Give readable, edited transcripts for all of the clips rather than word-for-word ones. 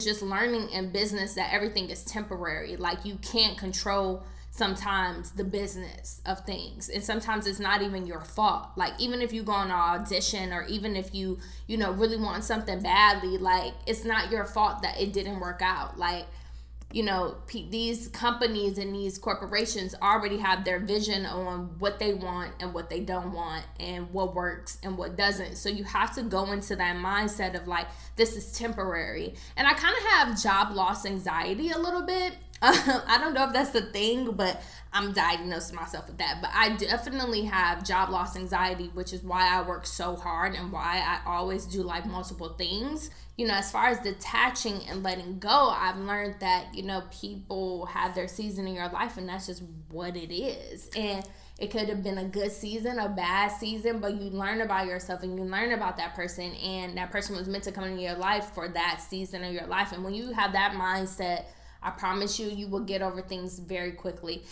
Just learning in business that everything is temporary. Like, you can't control sometimes the business of things, and sometimes it's not even your fault. Like, even if you go on an audition, or even if you really want something badly, like, it's not your fault that it didn't work out. Like, these companies and these corporations already have their vision on what they want and what they don't want, and what works and what doesn't. So you have to go into that mindset of like, this is temporary. And I kind of have job loss anxiety a little bit. I don't know if that's the thing, but I'm diagnosing myself with that. But I definitely have job loss anxiety, which is why I work so hard and why I always do like multiple things. As far as detaching and letting go, I've learned that, people have their season in your life, and that's just what it is. And it could have been a good season, a bad season, but you learn about yourself and you learn about that person, and that person was meant to come into your life for that season of your life. And when you have that mindset, I promise you will get over things very quickly.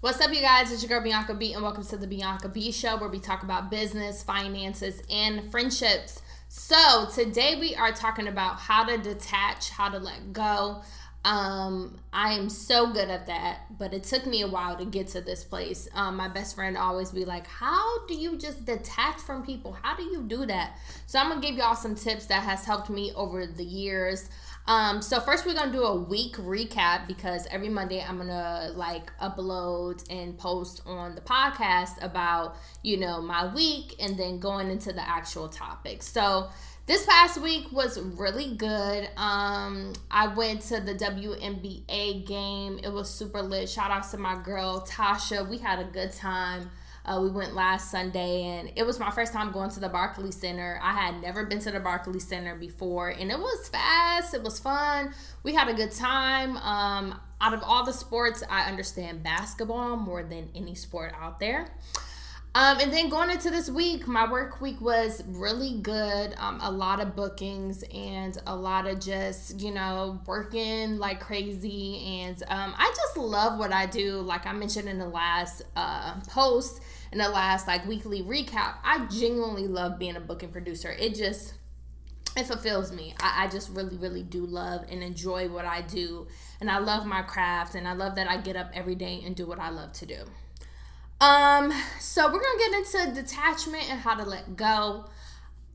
What's up, you guys? It's your girl Bianca B, and welcome to the Bianca B Show, where we talk about business, finances, and friendships. So today we are talking about how to detach, how to let go. I am so good at that, but it took me a while to get to this place. My best friend always be like, how do you just detach from people? How do you do that? So I'm gonna give y'all some tips that has helped me over the years. So first we're gonna do a week recap, because every Monday I'm gonna upload and post on the podcast about, my week, and then going into the actual topic. So this past week was really good. I went to the WNBA game. It was super lit. Shout out to my girl Tasha. We had a good time. We went last Sunday, and it was my first time going to the Barclays Center. I had never been to the Barclays Center before, and it was fast. It was fun. We had a good time. Out of all the sports, I understand basketball more than any sport out there. And then going into this week, my work week was really good. A lot of bookings and a lot of just, working like crazy. And I just love what I do. Like I mentioned in the last post, in the last weekly recap, I genuinely love being a booking producer. It fulfills me. I just really, really do love and enjoy what I do. And I love my craft, and I love that I get up every day and do what I love to do. So we're gonna get into detachment and how to let go.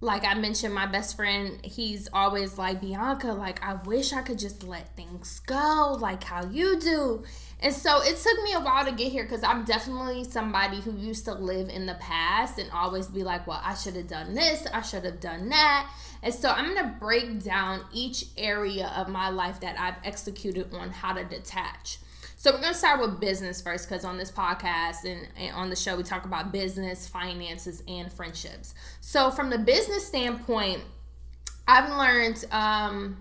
Like I mentioned, my best friend, he's always like, Bianca, I wish I could just let things go, like how you do. And so it took me a while to get here, because I'm definitely somebody who used to live in the past and always be like, well, I should have done this, I should have done that. And so I'm going to break down each area of my life that I've executed on how to detach. So we're going to start with business first, because on this podcast and on the show, we talk about business, finances, and friendships. So from the business standpoint, I've learned, I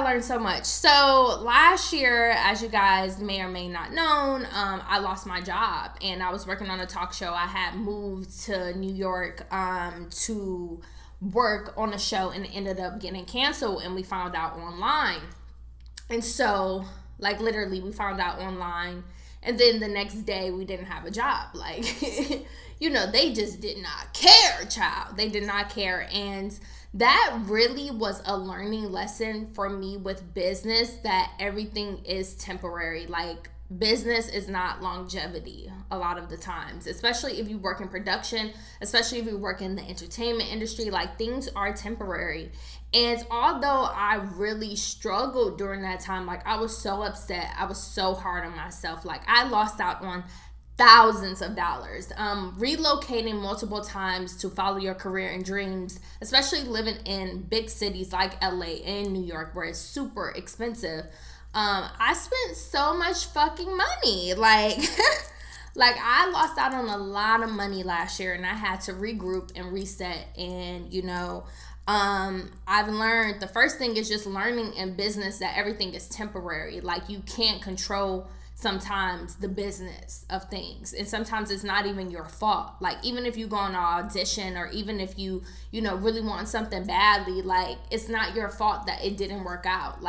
learned so much. So last year, as you guys may or may not known, I lost my job, and I was working on a talk show. I had moved to New York to work on a show, and it ended up getting canceled, and we found out online. And so literally we found out online, and then the next day we didn't have a job. They just did not care, child. They did not care. And that really was a learning lesson for me with business, that everything is temporary. Business is not longevity a lot of the times, especially if you work in production, especially if you work in the entertainment industry. Things are temporary. And although I really struggled during that time, I was so upset, I was so hard on myself. I lost out on thousands of dollars, relocating multiple times to follow your career and dreams, especially living in big cities like LA and New York, where it's super expensive. I spent so much fucking money. I lost out on a lot of money last year, and I had to regroup and reset. And, I've learned the first thing is just learning in business that everything is temporary. You can't control sometimes the business of things, and sometimes it's not even your fault. Even if you go on an audition, or even if you really want something badly, it's not your fault that it didn't work out.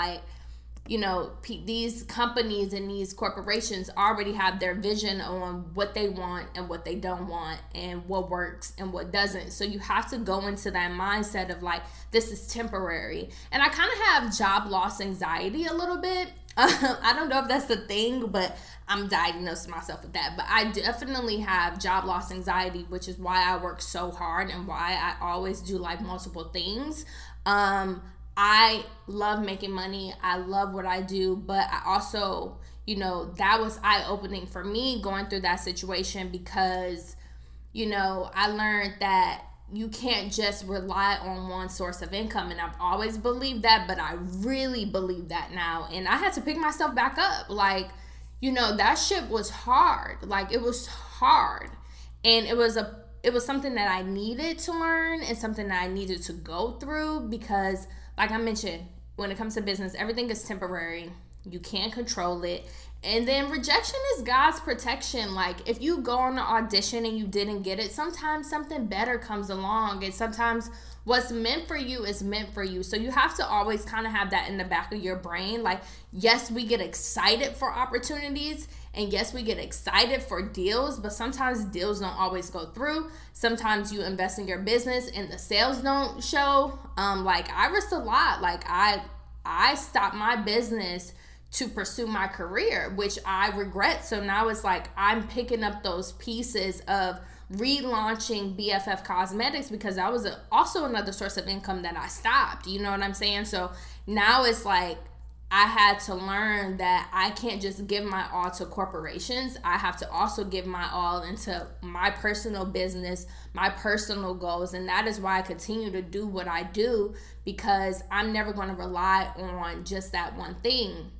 these companies and these corporations already have their vision on what they want and what they don't want and what works and what doesn't. So you have to go into that mindset of like, this is temporary. And I kind of have job loss anxiety a little bit. I don't know if that's the thing, but I'm diagnosing myself with that. But I definitely have job loss anxiety, which is why I work so hard and why I always do like multiple things. I love making money. I love what I do, but I also, that was eye-opening for me going through that situation because, I learned that you can't just rely on one source of income. And I've always believed that, but I really believe that now. And I had to pick myself back up. Like, that shit was hard. Like, it was hard. And it was something that I needed to learn and something that I needed to go through because, like I mentioned, when it comes to business, everything is temporary. You can't control it. And then rejection is God's protection. Like, if you go on an audition and you didn't get it, sometimes something better comes along. And sometimes what's meant for you is meant for you. So you have to always kind of have that in the back of your brain. Like, yes, we get excited for opportunities. And yes, we get excited for deals, but sometimes deals don't always go through. Sometimes you invest in your business and the sales don't show. Like, I risked a lot. Like, I stopped my business to pursue my career, which I regret. So now it's like I'm picking up those pieces of relaunching BFF Cosmetics because that was also another source of income that I stopped. You know what I'm saying? So now it's like I had to learn that I can't just give my all to corporations. I have to also give my all into my personal business, my personal goals. And that is why I continue to do what I do because I'm never going to rely on just that one thing.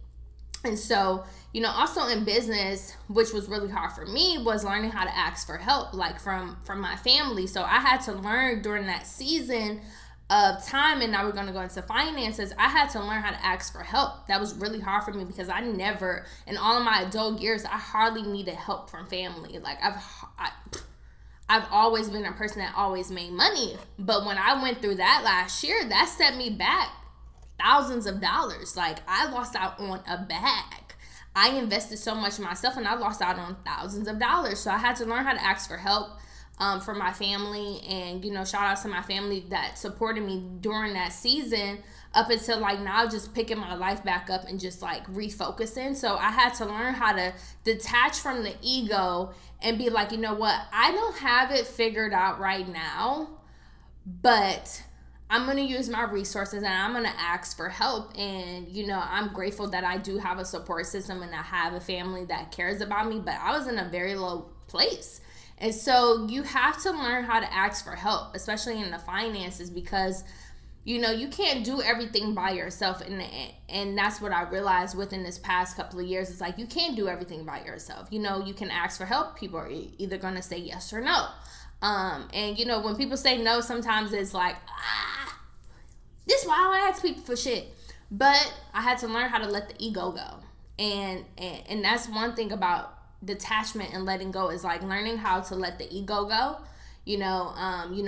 And so, also in business, which was really hard for me, was learning how to ask for help, like from my family. So I had to learn during that season of time, and now we're going to go into finances, I had to learn how to ask for help. That was really hard for me because I never, in all of my adult years, I hardly needed help from family. Like, I've always been a person that always made money. But when I went through that last year, that set me back thousands of dollars. Like, I lost out on a bag. I invested so much in myself and I lost out on thousands of dollars. So I had to learn how to ask for help from my family, and shout out to my family that supported me during that season up until like now, just picking my life back up and just like refocusing. So I had to learn how to detach from the ego and be like, you know what, I don't have it figured out right now, but I'm going to use my resources and I'm going to ask for help. And, I'm grateful that I do have a support system and I have a family that cares about me, but I was in a very low place. And so you have to learn how to ask for help, especially in the finances, because, you can't do everything by yourself. And that's what I realized within this past couple of years. It's like, you can't do everything by yourself. You can ask for help. People are either going to say yes or no. And when people say no, sometimes it's like, this is why I don't ask people for shit. But I had to learn how to let the ego go. And that's one thing about detachment and letting go, is like learning how to let the ego go.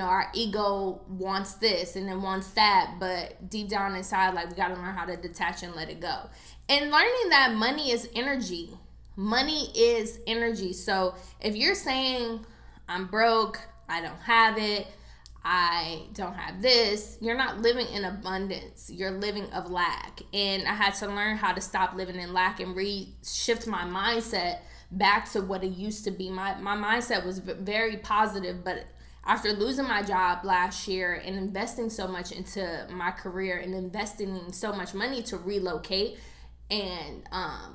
Our ego wants this and it wants that, but deep down inside, like, we got to learn how to detach and let it go. And learning that money is energy. Money is energy. So if you're saying, I'm broke, I don't have it, I don't have this, you're not living in abundance. You're living of lack. And I had to learn how to stop living in lack and shift my mindset back to what it used to be. My mindset was very positive, but after losing my job last year and investing so much into my career and investing so much money to relocate, and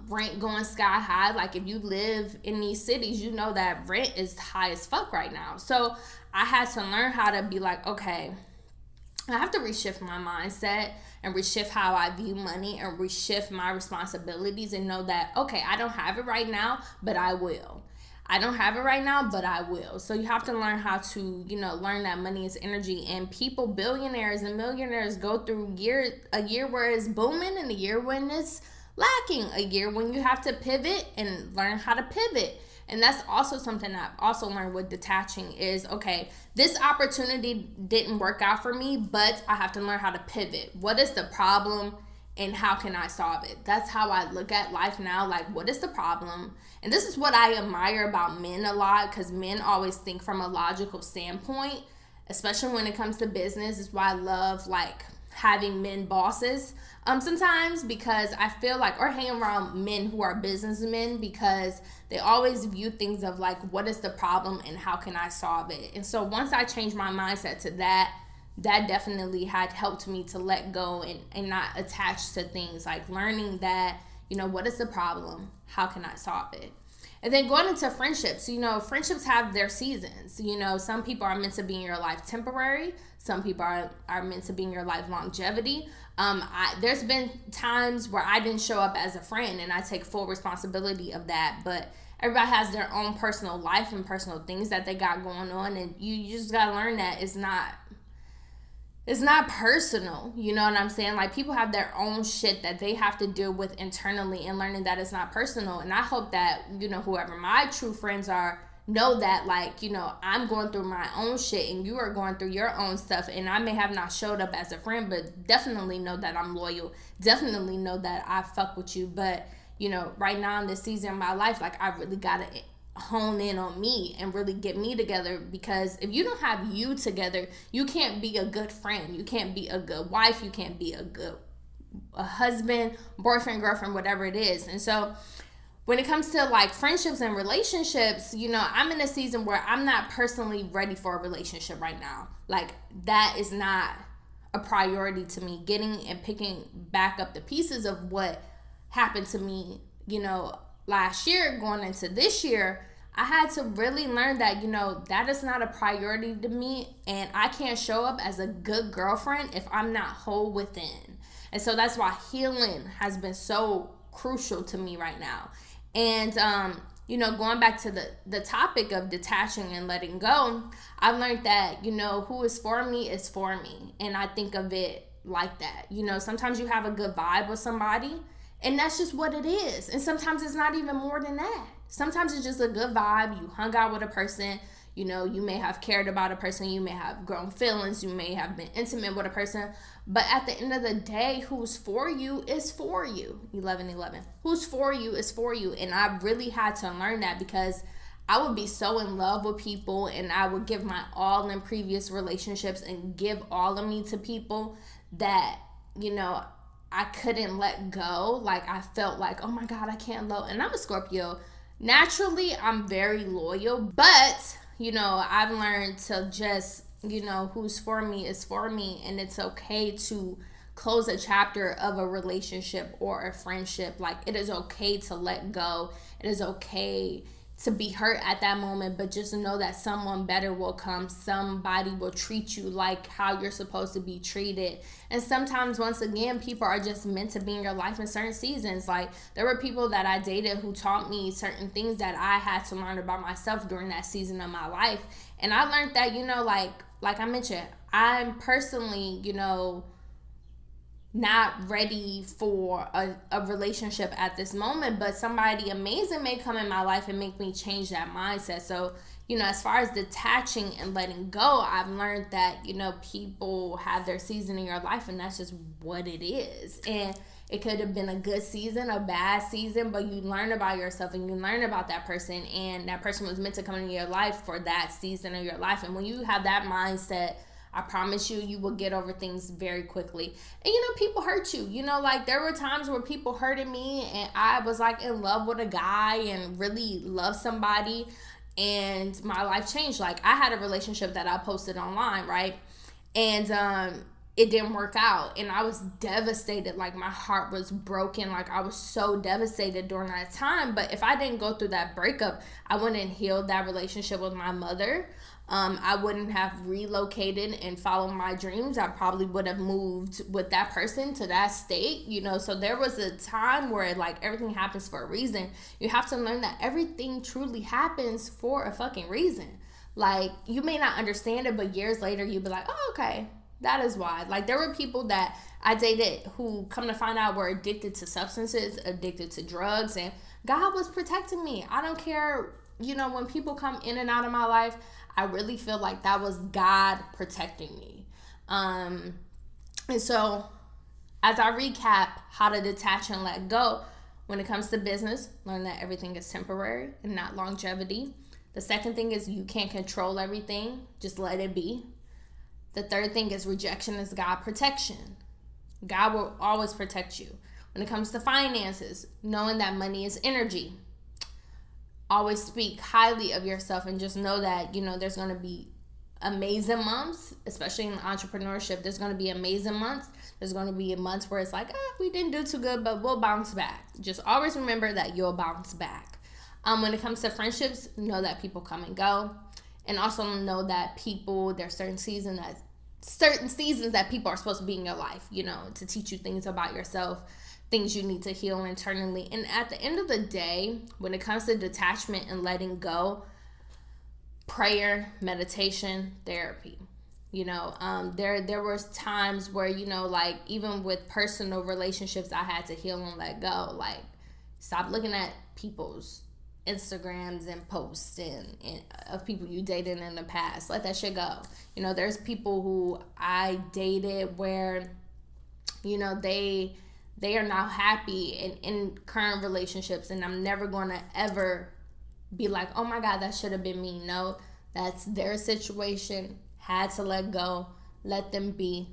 rent going sky high. Like, if you live in these cities, you know that rent is high as fuck right now. So I had to learn how to be like, okay, I have to reshift my mindset and reshift how I view money and reshift my responsibilities and know that, okay, I don't have it right now, but I will. I don't have it right now, but I will. So you have to learn how to, learn that money is energy. And people, billionaires and millionaires, go through a year where it's booming and a year when it's lacking, a year when you have to pivot and learn how to pivot. And that's also something I've also learned with detaching is, okay, this opportunity didn't work out for me, but I have to learn how to pivot. What is the problem and how can I solve it? That's how I look at life now. Like, what is the problem? And this is what I admire about men a lot, because men always think from a logical standpoint, especially when it comes to business. Is why I love like having men bosses sometimes, because I feel like, or hang around men who are businessmen, because they always view things of like, what is the problem and how can I solve it? And so once I changed my mindset to that definitely had helped me to let go and not attach to things, like learning that, what is the problem? How can I solve it? And then going into friendships, friendships have their seasons. Some people are meant to be in your life temporary. Some people are meant to be in your life longevity. There's been times where I didn't show up as a friend, and I take full responsibility of that. But everybody has their own personal life and personal things that they got going on, and you just got to learn that it's not personal. You know what I'm saying? Like, people have their own shit that they have to deal with internally, and learning that it's not personal. And I hope that, whoever my true friends are, know that, like, I'm going through my own shit and you are going through your own stuff. And I may have not showed up as a friend, but definitely know that I'm loyal. Definitely know that I fuck with you. But, right now in this season of my life, like, I really got to hone in on me and really get me together, because if you don't have you together, you can't be a good friend, you can't be a good wife, you can't be a husband, boyfriend, girlfriend, whatever it is. And so when it comes to like friendships and relationships, I'm in a season where I'm not personally ready for a relationship right now. Like, that is not a priority to me. Getting and picking back up the pieces of what happened to me, last year going into this year, I had to really learn that, that is not a priority to me, and I can't show up as a good girlfriend if I'm not whole within. And so that's why healing has been so crucial to me right now. And going back to the topic of detaching and letting go, I've learned that, who is for me is for me. And I think of it like that. Sometimes you have a good vibe with somebody, and that's just what it is. And sometimes it's not even more than that. Sometimes it's just a good vibe. You hung out with a person. You may have cared about a person. You may have grown feelings. You may have been intimate with a person. But at the end of the day, who's for you is for you. 11:11. Who's for you is for you. And I really had to learn that, because I would be so in love with people, and I would give my all in previous relationships and give all of me to people that, I couldn't let go. Like, I felt like, oh my God, I can't let. And I'm a Scorpio. Naturally, I'm very loyal, but, I've learned to just, who's for me is for me. And it's okay to close a chapter of a relationship or a friendship. Like, it is okay to let go. It is okay to be hurt at that moment, but just know that someone better will come. Somebody will treat you like how you're supposed to be treated. And sometimes, once again, people are just meant to be in your life in certain seasons. Like, there were people that I dated who taught me certain things that I had to learn about myself during that season of my life. And I learned that, like I mentioned, I'm personally, not ready for a relationship at this moment, but somebody amazing may come in my life and make me change that mindset. So, as far as detaching and letting go, I've learned that, people have their season in your life, and that's just what it is. And it could have been a good season, a bad season, but you learn about yourself and you learn about that person, and that person was meant to come into your life for that season of your life. And when you have that mindset, I promise you will get over things very quickly. And, people hurt you. Like, there were times where people hurted me, and I was, like, in love with a guy and really loved somebody, and my life changed. Like, I had a relationship that I posted online, right? And it didn't work out, and I was devastated. Like, my heart was broken. Like, I was so devastated during that time. But if I didn't go through that breakup, I wouldn't heal that relationship with my mother. I wouldn't have relocated and followed my dreams. I probably would have moved with that person to that state, So there was a time where, like, everything happens for a reason. You have to learn that everything truly happens for a fucking reason. Like, you may not understand it, but years later, you'll be like, oh, okay, that is why. Like, there were people that I dated who, come to find out, were addicted to substances, addicted to drugs, and God was protecting me. I don't care, when people come in and out of my life, I really feel like that was God protecting me. And so as I recap how to detach and let go, when it comes to business, learn that everything is temporary and not longevity. The second thing is you can't control everything. Just let it be. The third thing is rejection is God protection. God will always protect you. When it comes to finances, knowing that money is energy. Always speak highly of yourself and just know that, there's going to be amazing months, especially in entrepreneurship. There's going to be amazing months. There's going to be months where it's like, we didn't do too good, but we'll bounce back. Just always remember that you'll bounce back. When it comes to friendships, know that people come and go. And also know that there's certain seasons that people are supposed to be in your life, to teach you things about yourself, things you need to heal internally. And at the end of the day, when it comes to detachment and letting go, prayer, meditation, therapy. There was times where, even with personal relationships, I had to heal and let go. Like, stop looking at people's Instagrams and posts and of people you dated in the past. Let that shit go. There's people who I dated where, they are now happy in current relationships, and I'm never going to ever be like, oh my God, that should have been me. No, that's their situation. Had to let go. Let them be.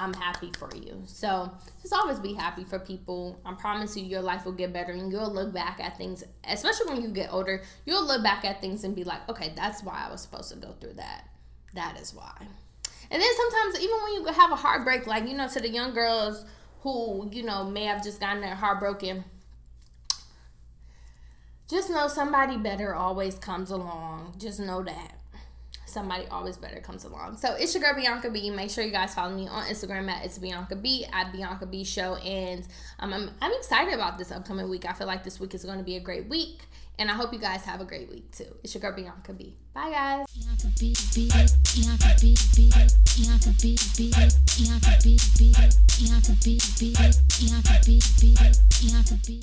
I'm happy for you. So just always be happy for people. I promise you, your life will get better, and you'll look back at things, especially when you get older, you'll look back at things and be like, okay, that's why I was supposed to go through that. That is why. And then sometimes, even when you have a heartbreak, like, to the young girls who, may have just gotten their heart broken, just know somebody better always comes along. Just know that. Somebody always better comes along. So it's your girl Bianca B. Make sure you guys follow me on Instagram at It's Bianca B, at Bianca B Show. And I'm excited about this upcoming week. I feel like this week is going to be a great week. And I hope you guys have a great week too. It's your girl Bianca B. Bye guys. Bianca B, Bianca B, Bianca B, Bianca B, Bianca B, Bianca B, Bianca B, Bianca B.